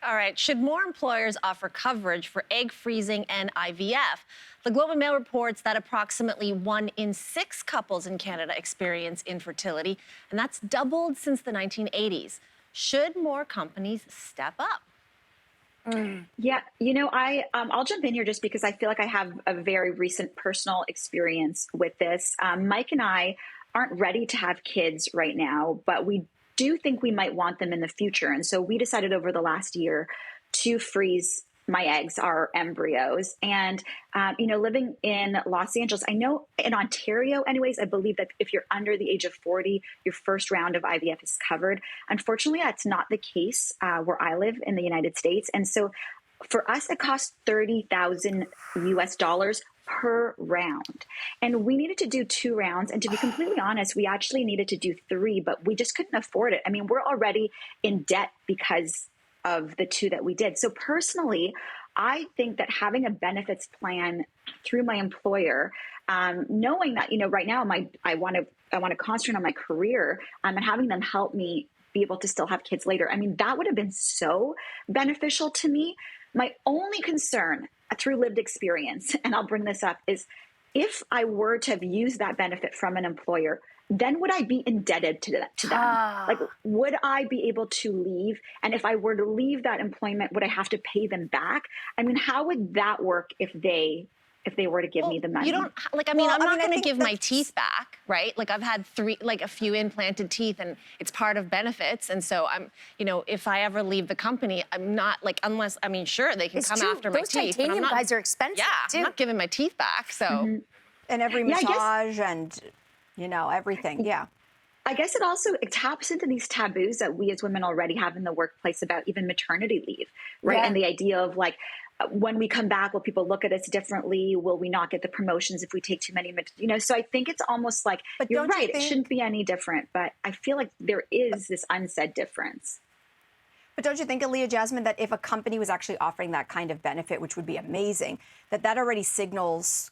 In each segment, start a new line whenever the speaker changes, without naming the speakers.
All right, should more employers offer coverage for egg freezing and IVF? The Globe and Mail reports that approximately 1 in 6 couples in Canada experience infertility, and that's doubled since the 1980s. Should more companies step up?
Yeah, I'll jump in here just because I feel like I have a very recent personal experience with this. Mike and I aren't ready to have kids right now, but we do think we might want them in the future. And so we decided over the last year to freeze my eggs, our embryos. And, living in Los Angeles, I know in Ontario, anyways, I believe that if you're under the age of 40, your first round of IVF is covered. Unfortunately, that's not the case where I live in the United States. And so for us, it costs $30,000 US per round. And we needed to do 2 rounds. And to be completely honest, we actually needed to do 3, but we just couldn't afford it. I mean, we're already in debt because of the 2 that we did. So personally, I think that having a benefits plan through my employer, knowing that, right now I want to concentrate on my career, and having them help me be able to still have kids later. I mean, that would have been so beneficial to me. My only concern through lived experience, and I'll bring this up, is if I were to have used that benefit from an employer, then would I be indebted to them? Like, would I be able to leave? And if I were to leave that employment, would I have to pay them back? I mean, how would that work if they were to give me the money?
You don't, I'm not going to give my teeth back, right? Like, I've had a few implanted teeth, and it's part of benefits. And so if I ever leave the company, I'm not unless, sure, they can come after my teeth.
Those titanium guys are expensive, too.
I'm not giving my teeth back, so.
Mm-hmm. And every massage and, everything, yeah.
I guess it taps into these taboos that we as women already have in the workplace about even maternity leave, right? Yeah. And the idea of when we come back, will people look at us differently? Will we not get the promotions if we take too many? So I think it's almost like, you're right, it shouldn't be any different. But I feel like there is this unsaid difference.
But don't you think, Aaliyah, Jasmine, that if a company was actually offering that kind of benefit, which would be amazing, that already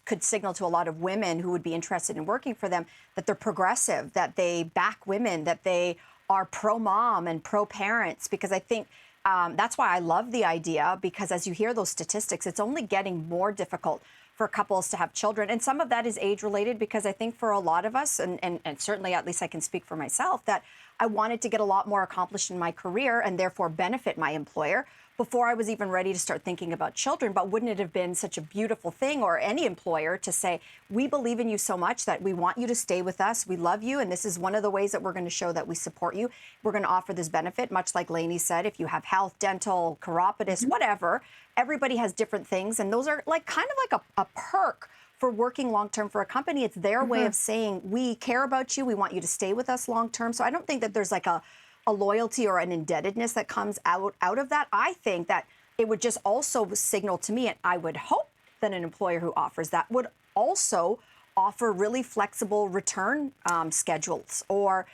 could signal to a lot of women who would be interested in working for them that they're progressive, that they back women, that they are pro-mom and pro-parents? Because I think that's why I love the idea, because as you hear those statistics, it's only getting more difficult for couples to have children. And some of that is age-related, because I think for a lot of us, and certainly at least I can speak for myself, that I wanted to get a lot more accomplished in my career and therefore benefit my employer before I was even ready to start thinking about children. But wouldn't it have been such a beautiful thing, or any employer, to say, we believe in you so much that we want you to stay with us. We love you. And this is one of the ways that we're going to show that we support you. We're going to offer this benefit, much like Lainey said, if you have health, dental, chiropodist, whatever, everybody has different things. And those are kind of like a perk for working long-term for a company. It's their way of saying, we care about you. We want you to stay with us long-term. So I don't think that there's a loyalty or an indebtedness that comes out of that. I think that it would just also signal to me, and I would hope that an employer who offers that would also offer really flexible return schedules, or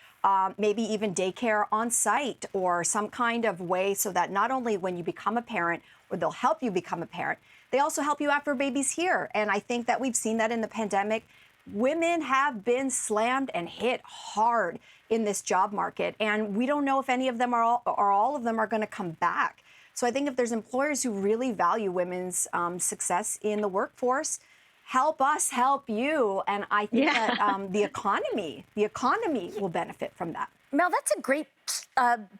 maybe even daycare on site, or some kind of way so that not only when you become a parent, or they'll help you become a parent, they also help you after babies here. And I think that we've seen that in the pandemic. Women have been slammed and hit hard in this job market, and we don't know if any of them or all of them are going to come back. So I think if there's employers who really value women's success in the workforce, help us help you. And I think that the economy will benefit from that.
Mel, that's a great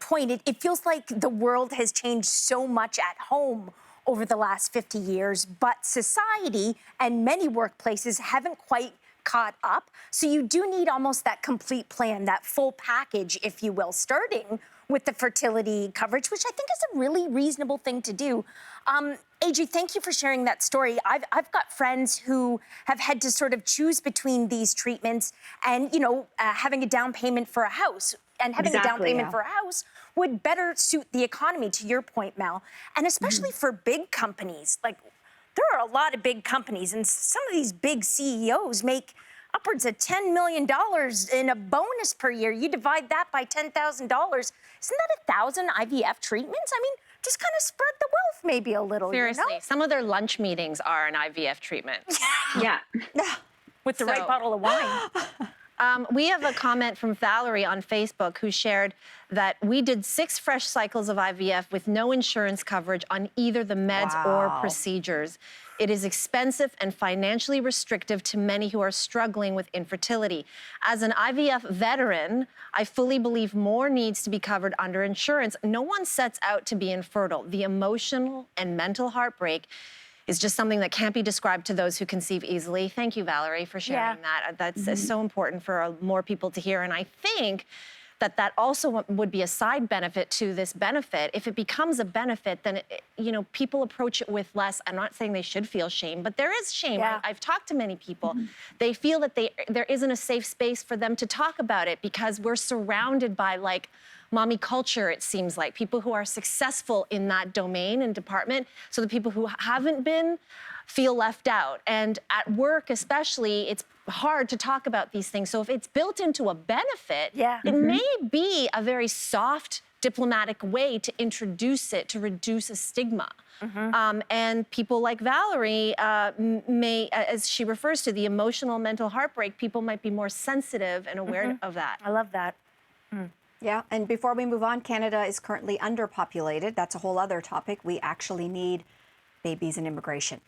point. It feels like the world has changed so much at home over the last 50 years, but society and many workplaces haven't quite caught up. So you do need almost that complete plan, that full package, if you will, starting with the fertility coverage, which I think is a really reasonable thing to do. AJ, thank you for sharing that story. I've got friends who have had to sort of choose between these treatments and, having a down payment for a house. And having a down payment for a house would better suit the economy, to your point, Mel. And especially for big companies. There are a lot of big companies, and some of these big CEOs make upwards of $10 million in a bonus per year. You divide that by $10,000. Isn't that 1,000 IVF treatments? I mean, just kind of spread the wealth maybe a little.
Seriously, some of their lunch meetings are an IVF treatment.
Yeah.
With the right bottle of wine.
We have a comment from Valerie on Facebook who shared that we did 6 fresh cycles of IVF with no insurance coverage on either the meds or procedures. It is expensive and financially restrictive to many who are struggling with infertility. As an IVF veteran, I fully believe more needs to be covered under insurance. No one sets out to be infertile. The emotional and mental heartbreak is just something that can't be described to those who conceive easily. Thank you, Valerie, for sharing that. That's so important for more people to hear. And I think that also would be a side benefit to this benefit. If it becomes a benefit, then people approach it with less. I'm not saying they should feel shame, but there is shame.
Yeah.
I've talked to many people. They feel that there isn't a safe space for them to talk about it because we're surrounded by mommy culture, it seems like, people who are successful in that domain and department. So the people who haven't been feel left out. And at work especially, it's hard to talk about these things. So if it's built into a benefit, it may be a very soft, diplomatic way to introduce it, to reduce a stigma. And people like Valerie may, as she refers to the emotional, mental heartbreak, people might be more sensitive and aware of that.
I love that.
Yeah, and before we move on, Canada is currently underpopulated. That's a whole other topic. We actually need babies and immigration.